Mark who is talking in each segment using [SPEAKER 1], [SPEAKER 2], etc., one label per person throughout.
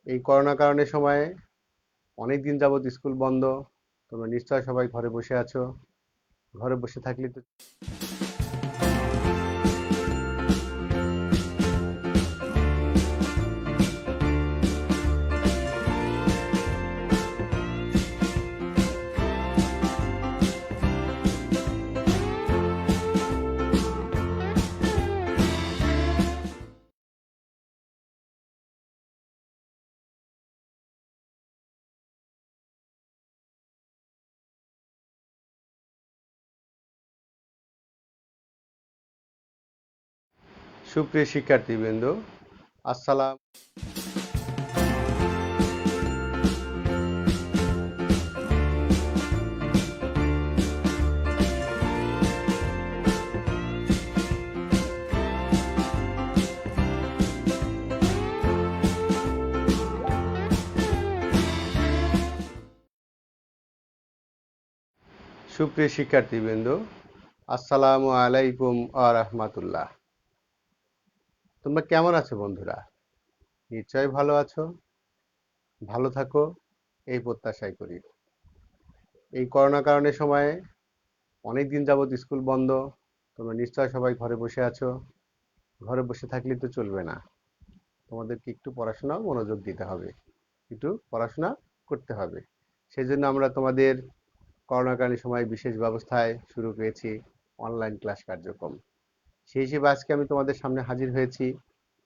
[SPEAKER 1] এই করোনা কারণের সময়ে অনেক দিন যাবত স্কুল বন্ধ। তোমরা নিশ্চয় সবাই ঘরে বসে আছো। ঘরে বসে থাকলে তো সুপ্রিয় শিক্ষার্থীবৃন্দ, আসসালাম। সুপ্রিয় শিক্ষার্থীবৃন্দ, আসসালামু আলাইকুম ওয়া রাহমাতুল্লাহ। তোমরা কেমন আছো বন্ধুরা? নিশ্চয়ই ভালো আছো। ভালো থাকো এই প্রত্যাশাই করি। এই করোনা কারণের সময়ে অনেক দিন যাবত স্কুল বন্ধ। তোমরা নিশ্চয় সবাই ঘরে বসে আছো। ঘরে বসে থাকলে তো চলবে না। তোমাদেরকে একটু পড়াশোনাও মনোযোগ দিতে হবে। একটু পড়াশোনা করতে হবে। সেজন্য আমরা তোমাদের করোনাকালীন সময় বিশেষ ব্যবস্থায় শুরু করেছি অনলাইন ক্লাস কার্যক্রম। সেই হিসেবে আজকে আমি তোমাদের সামনে হাজির হয়েছি।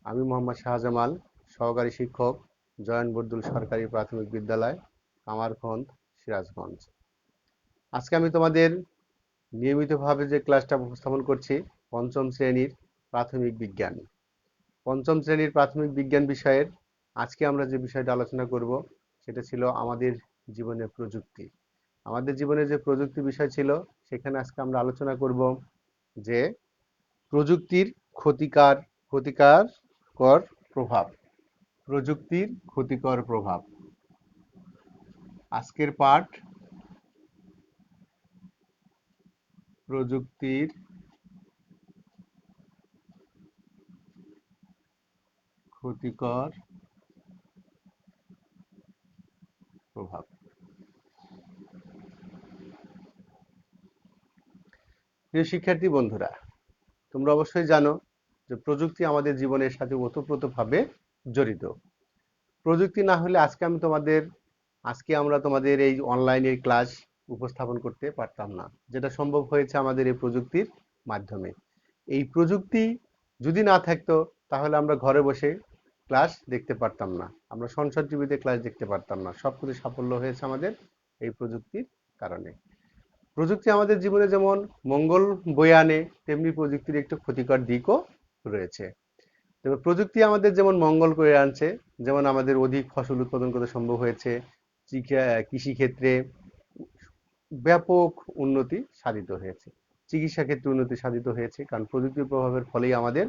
[SPEAKER 1] আমি মোহাম্মদ শাহজামাল, সহকারী শিক্ষক, জয়ন বর্দুল সরকারি প্রাথমিক বিদ্যালয়, কামারখন্দ, সিরাজগঞ্জ। আজকে আমি তোমাদের নিয়মিতভাবে যে ক্লাসটা উপস্থাপন করছি পঞ্চম শ্রেণীর প্রাথমিক বিজ্ঞান। পঞ্চম শ্রেণীর প্রাথমিক বিজ্ঞান বিষয়ের আজকে আমরা যে বিষয়টা আলোচনা করব সেটা ছিল আমাদের জীবনের প্রযুক্তি। আমাদের জীবনে যে প্রযুক্তি বিষয় ছিল সেখানে আজকে আমরা আলোচনা করব যে প্রযুক্তির ক্ষতিকর প্রভাব। প্রযুক্তির ক্ষতিকর প্রভাব। আজকের পাঠ প্রযুক্তির ক্ষতিকর প্রভাব। প্রিয় শিক্ষার্থী বন্ধুরা, তোমরা অবশ্যই জানো যে প্রযুক্তি আমাদের জীবনের সাথে ওতপ্রোতভাবে জড়িত। প্রযুক্তি না হলে আজকে আমরা তোমাদের এই অনলাইনের ক্লাস উপস্থাপন করতে পারতাম না, যেটা সম্ভব হয়েছে আমাদের এই প্রযুক্তির মাধ্যমে। এই প্রযুক্তি যদি না থাকতো তাহলে আমরা ঘরে বসে ক্লাস দেখতে পারতাম না, আমরা সংসদ টিভিতে ক্লাস দেখতে পারতাম না। সবকিছু সাফল্য হয়েছে আমাদের এই প্রযুক্তির কারণে। প্রযুক্তি আমাদের জীবনে যেমন মঙ্গল বয়ে আনে, তেমনি প্রযুক্তির একটু ক্ষতিকর দিকও রয়েছে। তবে প্রযুক্তি আমাদের যেমন মঙ্গল করে আনছে, যেমন আমাদের অধিক ফসল উৎপাদন করা সম্ভব হয়েছে, কৃষিক্ষেত্রে ব্যাপক উন্নতি সাধিত হয়েছে, চিকিৎসা ক্ষেত্রে উন্নতি সাধিত হয়েছে, কারণ প্রযুক্তির প্রভাবের ফলেই আমাদের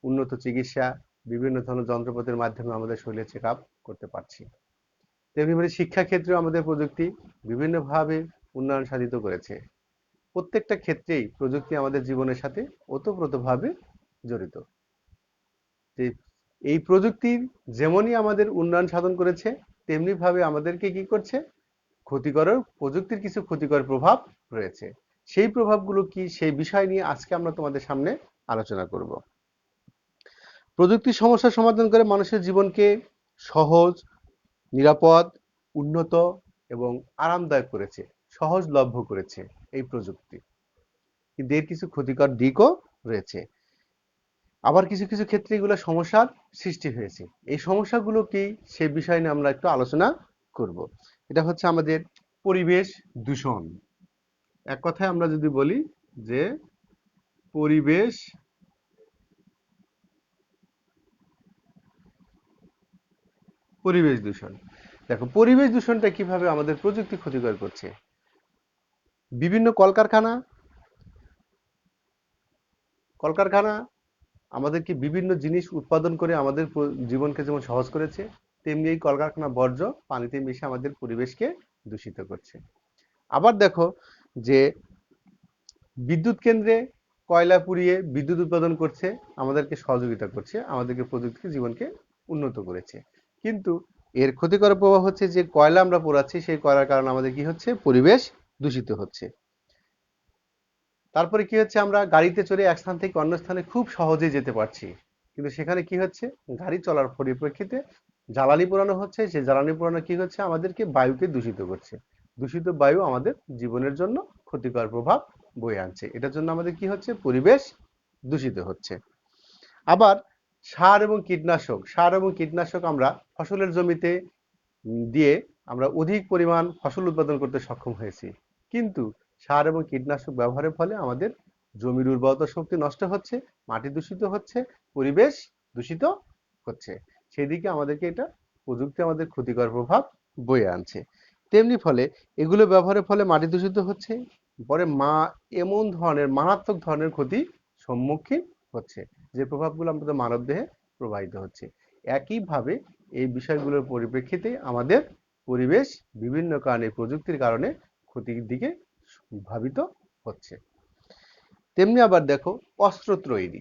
[SPEAKER 1] উন্নত চিকিৎসা, বিভিন্ন ধরনের যন্ত্রপাতির মাধ্যমে আমাদের শরীরে চেক আপ করতে পারছি। তেমনিভাবে শিক্ষাক্ষেত্রেও আমাদের প্রযুক্তি বিভিন্নভাবে উন্নয়ন সাধিত করেছে। প্রত্যেকটা ক্ষেত্রেই প্রযুক্তি আমাদের জীবনের সাথে ওতপ্রোতভাবে জড়িত। এই প্রযুক্তির যেমনই আমাদের উন্নয়ন সাধন করেছে, তেমনি ভাবে আমাদেরকে কি করছে, প্রযুক্তির কিছু ক্ষতিকর প্রভাব রয়েছে। সেই প্রভাবগুলো কি, সেই বিষয় নিয়ে আজকে আমরা তোমাদের সামনে আলোচনা করব। প্রযুক্তির সমস্যার সমাধান করে মানুষের জীবনকে সহজ, নিরাপদ, উন্নত এবং আরামদায়ক করেছে, সহজলভ্য করেছে এই প্রযুক্তি। কিন্তু এর কিছু ক্ষতিকর দিকও রয়েছে। আবার কিছু কিছু ক্ষেত্রে এগুলো সমস্যার সৃষ্টি হয়েছে। এই সমস্যাগুলো কি, সে বিষয় নিয়ে আমরা একটু আলোচনা করব। এটা হচ্ছে আমাদের পরিবেশ দূষণ। এক কথায় আমরা যদি বলি যে পরিবেশ পরিবেশ দূষণ। দেখো, পরিবেশ দূষণটা কিভাবে আমাদের প্রযুক্তি ক্ষতিকর করছে। বিভিন্ন কলকারখানা কলকারখানা আমাদেরকে বিভিন্ন জিনিস উৎপাদন করে আমাদের জীবনকে যেমন সহজ করেছে, তেমনি এই কলকারখানা বর্জ্য পানিতে মিশে আমাদের পরিবেশকে দূষিত করছে। আবার দেখো যে বিদ্যুৎ কেন্দ্রে কয়লা পুড়িয়ে বিদ্যুৎ উৎপাদন করছে, আমাদেরকে সহযোগিতা করছে, আমাদেরকে প্রযুক্তি জীবনকে উন্নত করেছে। কিন্তু এর ক্ষতিকর প্রভাব হচ্ছে যে কয়লা আমরা পোড়াচ্ছি, সেই কয়লার কারণে আমাদের কি হচ্ছে, পরিবেশ দূষিত হচ্ছে। তারপরে কি হচ্ছে, আমরা গাড়িতে চড়ে এক স্থান থেকে অন্য স্থানে খুব সহজেই যেতে পারছি, কিন্তু সেখানে কি হচ্ছে, গাড়ি চলার পরিপ্রেক্ষিতে জ্বালানি পোড়ানো হচ্ছে, সেই জ্বালানি পোড়ানো কি হচ্ছে, আমাদেরকে বায়ুকে দূষিত করছে। দূষিত বায়ু আমাদের জীবনের জন্য ক্ষতিকর প্রভাব বয়ে আনছে। এটার জন্য আমাদের কি হচ্ছে, পরিবেশ দূষিত হচ্ছে। আবার সার এবং কীটনাশক আমরা ফসলের জমিতে দিয়ে আমরা অধিক পরিমাণ ফসল উৎপাদন করতে সক্ষম হয়েছি, কিন্তু সার এবং কীটনাশক ব্যবহারের ফলে আমাদের জমির উর্বরতা শক্তি নষ্ট হচ্ছে, মাটি দূষিত হচ্ছে, পরিবেশ দূষিত হচ্ছে। সেদিকে আমাদেরকে এটা প্রযুক্তি আমাদের ক্ষতিকর প্রভাব বয়ে আনছে। তেমনি ফলে এগুলো ব্যবহারের ফলে মাটি দূষিত হচ্ছে, পরে এমন ধরনের মারাত্মক ধরনের ক্ষতি সম্মুখীন হচ্ছে, যে প্রভাবগুলো আমাদের মানবদেহে প্রবাহিত হচ্ছে। একইভাবে এই বিষয়গুলোর পরিপ্রেক্ষিতে আমাদের পরিবেশ বিভিন্ন কারণে, প্রযুক্তির কারণে ক্ষতির দিকে ধাবিত হচ্ছে। তেমনি আবার দেখো, অস্ত্র তৈরি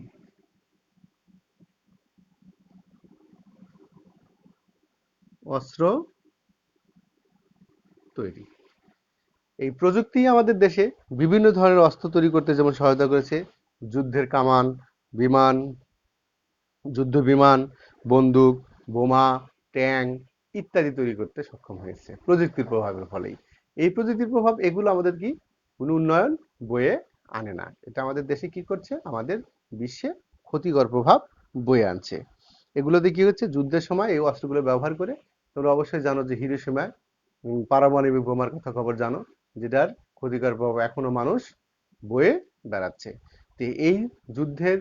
[SPEAKER 1] অস্ত্র তৈরি এই প্রযুক্তি আমাদের দেশে বিভিন্ন ধরনের অস্ত্র তৈরি করতে যেমন সহায়তা করেছে, যুদ্ধের কামান, বিমান, যুদ্ধ বিমান, বন্দুক, বোমা, ট্যাঙ্ক ইত্যাদি তৈরি করতে সক্ষম হয়েছে প্রযুক্তির প্রভাবের ফলেই। এই প্রযুক্তির প্রভাব এগুলো আমাদের কি কোনো উন্নয়ন বয়ে আনে না, এটা আমাদের দেশে কি করছে, আমাদের বিশ্বে ক্ষতিকর প্রভাব বয়ে আনছে। এগুলোতে কি হচ্ছে, যুদ্ধের সময় এই অস্ত্রগুলো ব্যবহার করে, তোমরা অবশ্যই জানো যে হিরোশিমায় পারমাণবিক বোমার কথা খবর জানো, যেটার ক্ষতিকর প্রভাব এখনো মানুষ বয়ে বেড়াচ্ছে। তো এই যুদ্ধের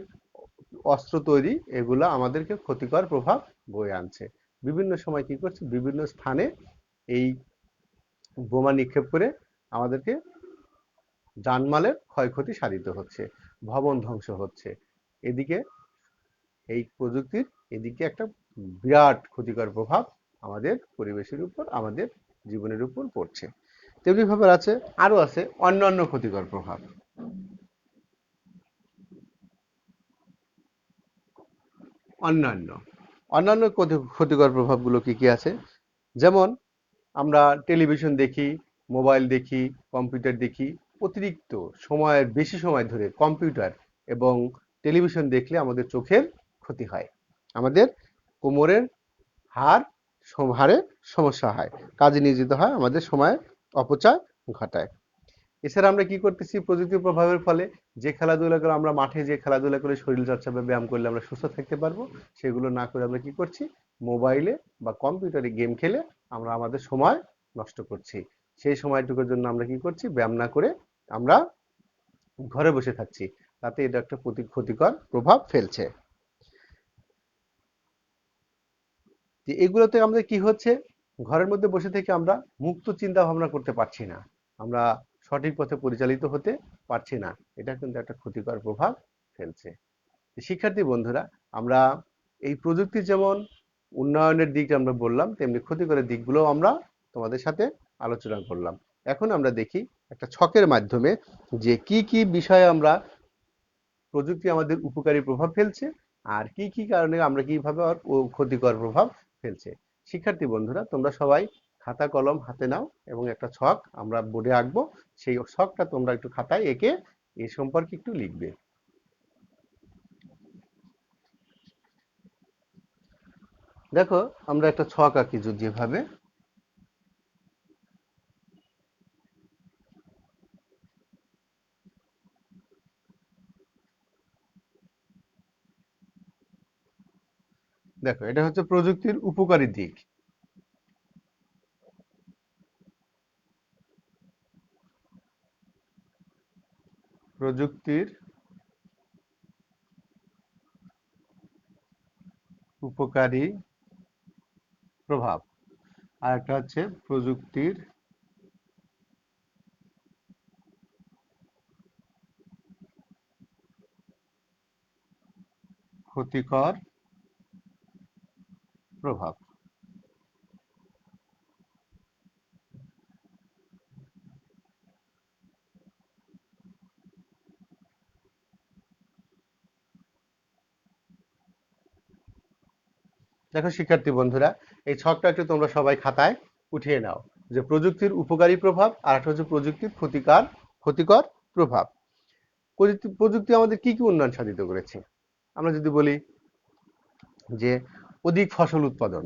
[SPEAKER 1] অস্ত্র তৈরি এগুলো আমাদেরকে ক্ষতিকর প্রভাব বয়ে আনছে। বিভিন্ন সময় কি করছে, বিভিন্ন স্থানে এই বোমা নিক্ষেপ করে আমাদেরকে জানমালের ক্ষয়ক্ষতি সাধিত হচ্ছে, ভবন ধ্বংস হচ্ছে। এদিকে এই প্রযুক্তির এদিকে একটা বিরাট ক্ষতিকর প্রভাব আমাদের পরিবেশের উপর, আমাদের জীবনের উপর পড়ছে। তেমনি ভাবে আরো আছে অন্যান্য ক্ষতিকর প্রভাব। অন্যান্য অন্যান্য ক্ষতিকর প্রভাবগুলো কি কি আছে, যেমন আমরা টেলিভিশন দেখি, মোবাইল দেখি, কম্পিউটার দেখি, অতিরিক্ত সময়ের বেশি সময় ধরে কম্পিউটার এবং টেলিভিশন দেখলে আমাদের চোখের ক্ষতি হয়, আমাদের কোমরের হাড়ে সমস্যা হয়, কাজে নিয়োজিত হয়, আমাদের সময় অপচয় ঘটায়। এছাড়া আমরা কি করতেছি, প্রযুক্তির প্রভাবের ফলে যে খেলাধুলাগুলো আমরা মাঠে যে খেলাধুলা করে শরীর চর্চা বা ব্যায়াম করলে আমরা সুস্থ থাকতে পারবো, সেগুলো না করে আমরা কি করছি, মোবাইলে বা কম্পিউটারে গেম খেলে আমরা আমাদের সময় নষ্ট করছি। সেই সময়টুকুর জন্য আমরা কি করছি, ব্যায়াম না করে আমরা ঘরে বসে থাকছি, তাতে এটা একটা ক্ষতিকর প্রভাব ফেলছে। যে এগুলোতে আমাদের কি হচ্ছে, ঘরের মধ্যে বসে থেকে আমরা মুক্ত চিন্তা ভাবনা করতে পারছি না, আমরা সঠিক পথে পরিচালিত হতে পারছি না, এটা কিন্তু একটা ক্ষতিকর প্রভাব ফেলছে। শিক্ষার্থী বন্ধুরা, আমরা এই প্রযুক্তির যেমন উন্নয়নের দিক আমরা বললাম, তেমনি ক্ষতিকরের দিকগুলো আমরা তোমাদের সাথে আলোচনা করলাম। এখন আমরা দেখি একটা ছকের মাধ্যমে যে কি কি বিষয়ে আমরা প্রযুক্তি আমাদের উপকারী প্রভাব ফেলছে, আর কি কি কারণে আমরা কিভাবে ক্ষতিকর প্রভাব ফেলছে। শিক্ষার্থী বন্ধুরা, তোমরা সবাই খাতা কলম হাতে নাও এবং একটা ছক আমরা বোর্ডে আঁকবো, সেই ছকটা তোমরা একটু খাতায় এঁকে এ সম্পর্কে একটু লিখবে। দেখো, আমরা একটা ছক আঁকি যেভাবে, দেখো এটা হচ্ছে প্রযুক্তির উপকারী দিক। প্রযুক্তির উপকারী প্রভাব, আর একটা হচ্ছে প্রযুক্তির ক্ষতিকর প্রভাব। দেখো শিক্ষার্থী বন্ধুরা, এই ছকটা একটু তোমরা সবাই খাতায় উঠিয়ে নাও, যে প্রযুক্তির উপকারী প্রভাব আর একটা হচ্ছে প্রযুক্তির ক্ষতিকর প্রভাব। প্রযুক্তি আমাদের কি কি উন্নয়ন সাধিত করেছে? আমরা যদি বলি যে অধিক ফসল উৎপাদন,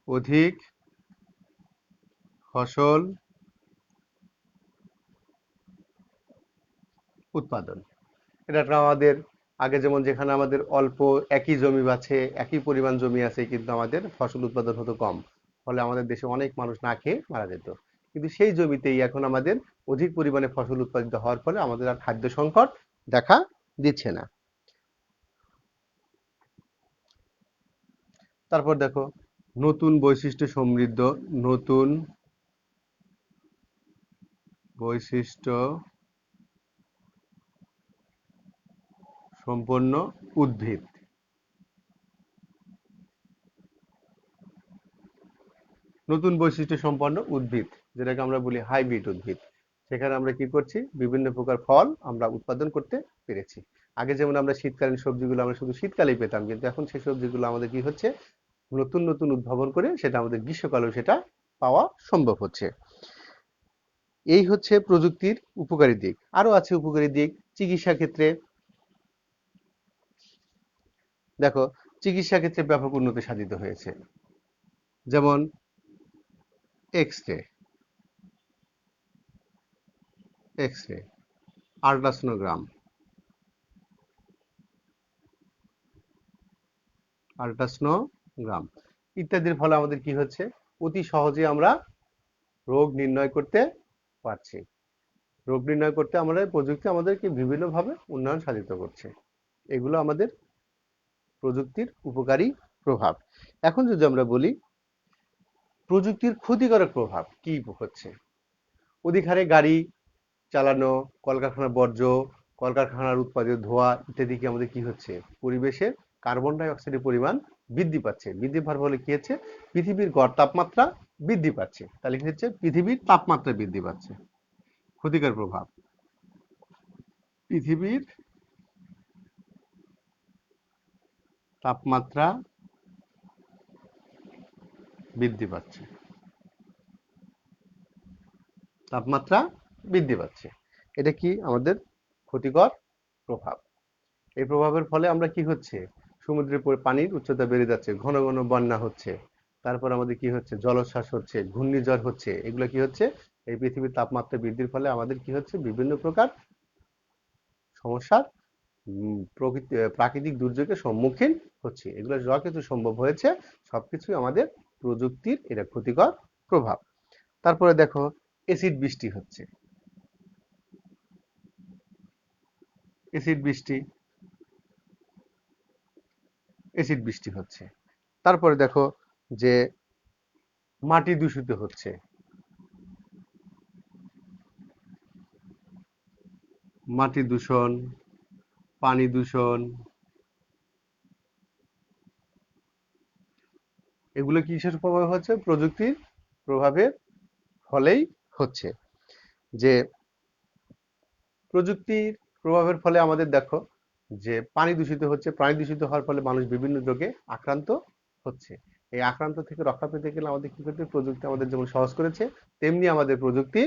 [SPEAKER 1] অধিক ফসল উৎপাদন, এটা আমাদের আগে যেমন যেখানে আমাদের অল্প একই জমি আছে, একই পরিমাণ জমি আছে, কিন্তু আমাদের ফসল উৎপাদন হতো কম, ফলে আমাদের দেশে অনেক মানুষ না খেয়ে মারা যেত। কিন্তু সেই জমিতেই এখন আমাদের অধিক পরিমাণে ফসল উৎপাদিত হওয়ার ফলে আমাদের আর খাদ্য সংকট দেখা দিচ্ছে না। তারপর দেখো নতুন বৈশিষ্ট্য সমৃদ্ধ, নতুন বৈশিষ্ট্য সম্পন্ন উদ্ভিদ, নতুন বৈশিষ্ট্য সম্পন্ন উদ্ভিদ যেটাকে আমরা বলি হাইব্রিড উদ্ভিদ, সেখানে আমরা কি করছি, বিভিন্ন প্রকার ফল আমরা উৎপাদন করতে পেরেছি। আগে যেমন আমরা শীতকালীন সবজিগুলো আমরা শুধু শীতকালেই পেতাম, কিন্তু এখন সেই সবজিগুলো আমাদের কি হচ্ছে, নতুন নতুন উদ্ভাবন করে সেটা আমাদের গ্রীষ্মকালেও সেটা পাওয়া সম্ভব হচ্ছে। এই হচ্ছে প্রযুক্তির উপকারী দিক। আরো আছে উপকারী দিক চিকিৎসা ক্ষেত্রে। দেখো চিকিৎসা ক্ষেত্রে ব্যাপক উন্নতি সাধিত হয়েছে, যেমন এক্স-রে, আল্ট্রাসোনোগ্রাম, ইত্যাদির ফলে আমাদের কি হচ্ছে, অতি সহজে আমরা রোগ নির্ণয় করতে পারছি। রোগ নির্ণয় করতে আমরা প্রযুক্তি আমাদেরকে বিভিন্নভাবে উন্নয়ন সাধিত করছে। এগুলো আমাদের প্রযুক্তির উপকারী প্রভাব। এখন যদি আমরা বলি প্রযুক্তির ক্ষতিকারক প্রভাব কি হচ্ছে, অধিক হারে গাড়ি চালানো, কলকারখানার বর্জ্য, কলকারখানার উৎপাদিত ধোঁয়া ইত্যাদি কি আমাদের কি হচ্ছে, পরিবেশে কার্বন ডাই অক্সাইডের পরিমাণ বৃদ্ধি পাচ্ছে। বৃদ্ধি পাওয়ার ফলে কি হচ্ছে, পৃথিবীর গড় তাপমাত্রা বৃদ্ধি পাচ্ছে। তাহলে কি হচ্ছে, পৃথিবীর তাপমাত্রা বৃদ্ধি পাচ্ছে। ক্ষতিকর প্রভাব, পৃথিবীর তাপমাত্রা বৃদ্ধি পাচ্ছে, তাপমাত্রা বৃদ্ধি পাচ্ছে। এটা কি আমাদের ক্ষতিকর প্রভাব। এই প্রভাবের ফলে আমরা কি হচ্ছে, সমুদ্রের পানির উচ্চতা বেড়ে যাচ্ছে, ঘন ঘন বন্যা হচ্ছে, তারপর আমাদের কি হচ্ছে, জলোচ্ছ্বাস হচ্ছে, ঘূর্ণিঝড় হচ্ছে। এগুলো কি হচ্ছে, এই পৃথিবীর তাপমাত্রা বৃদ্ধির ফলে আমাদের কি হচ্ছে, বিভিন্ন প্রকার সমস্যার প্রাকৃতিক দুর্যোগের সম্মুখীন হচ্ছে। এগুলো যা কিছু সম্ভব হয়েছে সবকিছুই আমাদের প্রযুক্তির এটা ক্ষতিকর প্রভাব। তারপরে দেখো এসিড বৃষ্টি হচ্ছে, এসিড বৃষ্টি এসিড বৃষ্টি হচ্ছে। তারপরে দেখো যে মাটি দূষিত হচ্ছে, মাটি দূষণ, পানি দূষণ, এগুলো কিসের প্রভাবে হচ্ছে, প্রযুক্তির প্রভাবের ফলেই হচ্ছে। যে প্রযুক্তির প্রভাবের ফলে আমাদের দেখো যে পানি দূষিত হচ্ছে, পানি দূষিত হওয়ার ফলে মানুষ বিভিন্ন রোগে আক্রান্ত হচ্ছে। এই আক্রান্ত থেকে রক্ষা পেতে গেলে আমাদের কি করতে, প্রযুক্তি আমাদের যেমন সহজ করেছে, তেমনি আমাদের প্রযুক্তি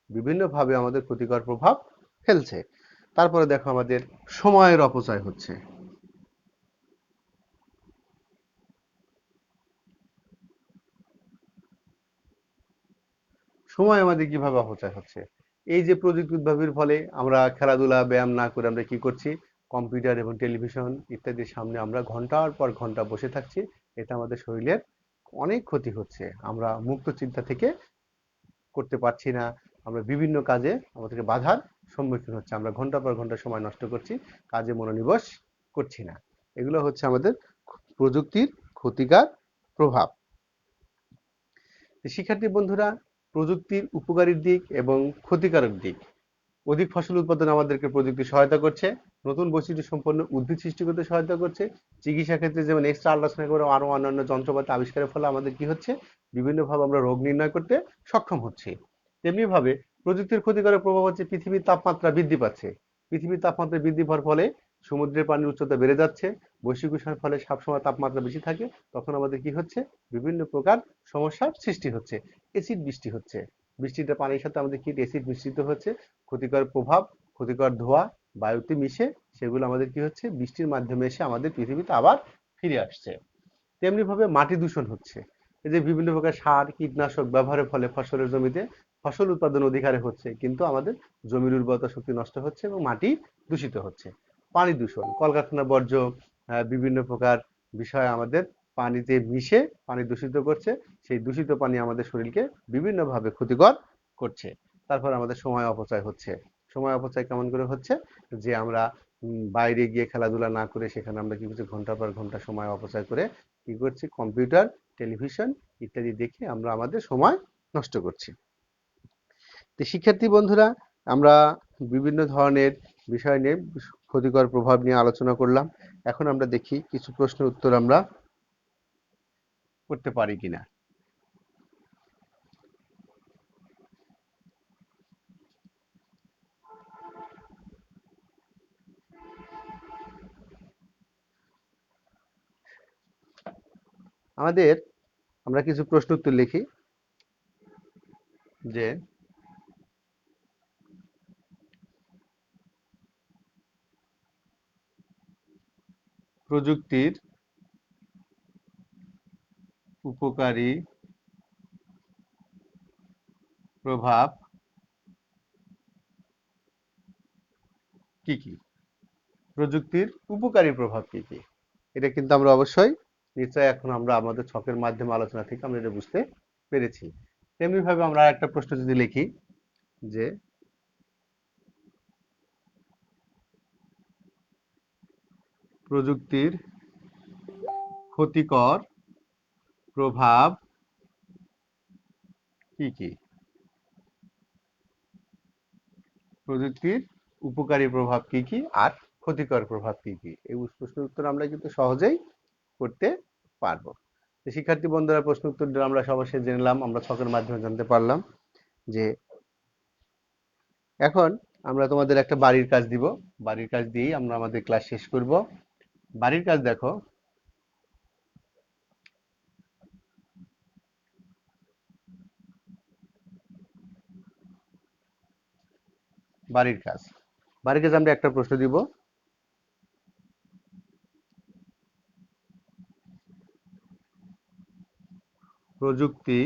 [SPEAKER 1] বিভিন্নভাবে আমাদের ক্ষতিকর প্রভাব ফেলছে। তারপরে দেখো আমাদের সময়ের অপচয় হচ্ছে, সময় আমাদের কিভাবে অপচয় হচ্ছে, এই যে প্রযুক্তি উদ্ভাবের ফলে আমরা খেলাধুলা ব্যায়াম না করে আমরা কি করছি, কম্পিউটার এবং টেলিভিশন ইত্যাদির সামনে আমরা ঘন্টার পর ঘন্টা বসে থাকছি। এটা আমাদের শরীরের অনেক ক্ষতি হচ্ছে, আমরা মুক্ত চিন্তা থেকে করতে পারছি না, আমরা বিভিন্ন কাজে আমাদেরকে বাধার সম্মুখীন হচ্ছে, আমরা ঘন্টা পর ঘন্টা সময় নষ্ট করছি, কাজে মনোনিবেশ করছি না। এগুলো হচ্ছে আমাদের প্রযুক্তির ক্ষতিকর প্রভাব। শিক্ষার্থী বন্ধুরা, প্রযুক্তির উপকারী দিক এবং ক্ষতিকারক দিক, অধিক ফসল উৎপাদনে আমাদেরকে প্রযুক্তি সহায়তা করছে, নতুন বৈশিষ্ট্য সম্পন্ন উদ্ভিদ সৃষ্টি করতে সহায়তা করছে, চিকিৎসা ক্ষেত্রে যেমন এক্সট্রা আল্ট্রাসাউন্ড করে আরো অন্যান্য যন্ত্রপাতি আবিষ্কারের ফলে আমাদের কি হচ্ছে, বিভিন্নভাবে আমরা রোগ নির্ণয় করতে সক্ষম হচ্ছি। তেমনি ভাবে প্রযুক্তির ক্ষতিকারক প্রভাব হচ্ছে পৃথিবীর তাপমাত্রা বৃদ্ধি পাচ্ছে। পৃথিবীর তাপমাত্রা বৃদ্ধি পাওয়ার ফলে সমুদ্রের পানির উচ্চতা বেড়ে যাচ্ছে, বৈশ্বিক উষ্ণায়নের ফলে সবসময় তাপমাত্রা বেশি থাকে, তখন আমাদের কি হচ্ছে, বিভিন্ন প্রকার সমস্যার সৃষ্টি হচ্ছে। এসিড বৃষ্টি হচ্ছে, বৃষ্টিটা পানির সাথে আমাদের কি এসিড মিশ্রিত হচ্ছে, ক্ষতিকর প্রভাব, ক্ষতিকর ধোঁয়া বায়ুতে মিশে সেগুলো আমাদের কি হচ্ছে, বৃষ্টির মাধ্যমে এসে আমাদের পৃথিবীতে আবার ফিরে আসছে। তেমনি ভাবে মাটি দূষণ হচ্ছে, এই যে বিভিন্ন প্রকার সার কীটনাশক ব্যবহারের ফলে ফসলের জমিতে ফসল উৎপাদন অধিক হারে হচ্ছে, কিন্তু আমাদের জমির উর্বরতা শক্তি নষ্ট হচ্ছে এবং মাটি দূষিত হচ্ছে। পানি দূষণ, কলকারখানার বর্জ্য, বিভিন্ন প্রকার বিষয় আমাদের পানিতে মিশে পানি দূষিত করছে। সেই দূষিত পানি আমাদের শরীরকে বিভিন্নভাবে ক্ষতিকর করছে। তারপর আমাদের সময় অপচয় হচ্ছে। সময় অপচয় কেমন করে হচ্ছে, যে আমরা বাইরে গিয়ে খেলাধুলা না করে সেখানে আমরা কি করছি, ঘন্টার পর ঘন্টা সময় অপচয় করে কি করছি, কম্পিউটার, টেলিভিশন ইত্যাদি দেখে আমরা আমাদের সময় নষ্ট করছি। তো শিক্ষার্থী বন্ধুরা, আমরা বিভিন্ন ধরনের বিষয় নিয়ে ক্ষতিকর প্রভাব নিয়ে আলোচনা করলাম। এখন আমরা দেখি কিছু প্রশ্নের উত্তর আমরা করতে পারি কিনা। আমাদের আমরা কিছু প্রশ্ন উত্তর লিখি, যে প্রযুক্তির উপকারী প্রভাব কি কি, প্রযুক্তির উপকারী প্রভাব কি কি, এটা কিন্তু আমরা অবশ্যই নিশ্চয়ই এখন আমরা আমাদের ছকের মাধ্যমে আলোচনা থেকে আমরা এটা বুঝতে পেরেছি। তেমনি ভাবে আমরা একটা প্রশ্ন যদি লিখি, যে প্রযুক্তির ক্ষতিকর প্রভাব কি কি, প্রযুক্তির উপকারী প্রভাব কি কি আর ক্ষতিকর প্রভাব কি কি, এই প্রশ্নের উত্তর আমরা কিন্তু সহজেই করতে পারবো। শিক্ষার্থী বন্ধুরা, প্রশ্ন উত্তর আমরা সবার শেষে জেনে নিলাম, আমরা ছকের মাধ্যমে জানতে পারলাম। যে এখন আমরা তোমাদের একটা বাড়ির কাজ দিব, বাড়ির কাজ দিয়েই আমরা আমাদের ক্লাস শেষ করব। বাড়ির কাজ দেখো, বাড়ির কাজ, বাড়ির কাজ আমরা একটা প্রশ্ন দিব, প্রযুক্তি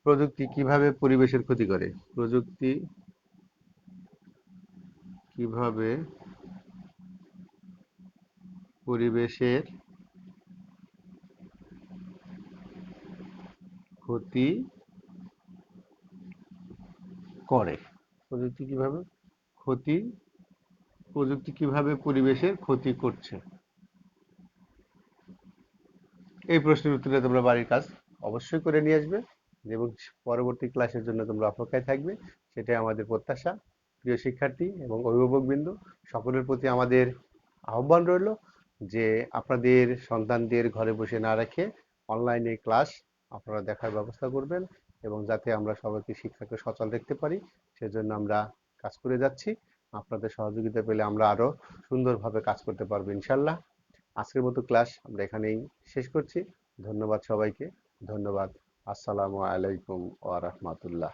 [SPEAKER 1] প্রযুক্তি কিভাবে পরিবেশের ক্ষতি করে, প্রযুক্তি কিভাবে পরিবেশের ক্ষতি করে, প্রযুক্তি কিভাবে ক্ষতি প্রযুক্তি কিভাবে পরিবেশের ক্ষতি করছে, এই প্রশ্নের উত্তরে তোমরা বাড়ির কাজ অবশ্যই করে নিয়ে আসবে এবং পরবর্তী ক্লাসের জন্য তোমরা অপেক্ষায় থাকবে, সেটাই আমাদের প্রত্যাশা। প্রিয় শিক্ষার্থী এবং অভিভাবকবৃন্দ, সকলের প্রতি আমাদের আহ্বান রইল যে আপনাদের সন্তানদের ঘরে বসে না রেখে অনলাইনে ক্লাস আপনারা দেখার ব্যবস্থা করবেন, এবং যাতে আমরা সবাইকে শিক্ষাকে সচল রাখতে পারি সেজন্য আমরা কাজ করে যাচ্ছি। আপনাদের সহযোগিতা পেলে আমরা আরো সুন্দরভাবে কাজ করতে পারবো ইনশাল্লাহ। আজকের মতো ক্লাস আমরা এখানেই শেষ করছি। ধন্যবাদ সবাইকে, ধন্যবাদ। আসসালামু আলাইকুম ওয়া রাহমাতুল্লাহ।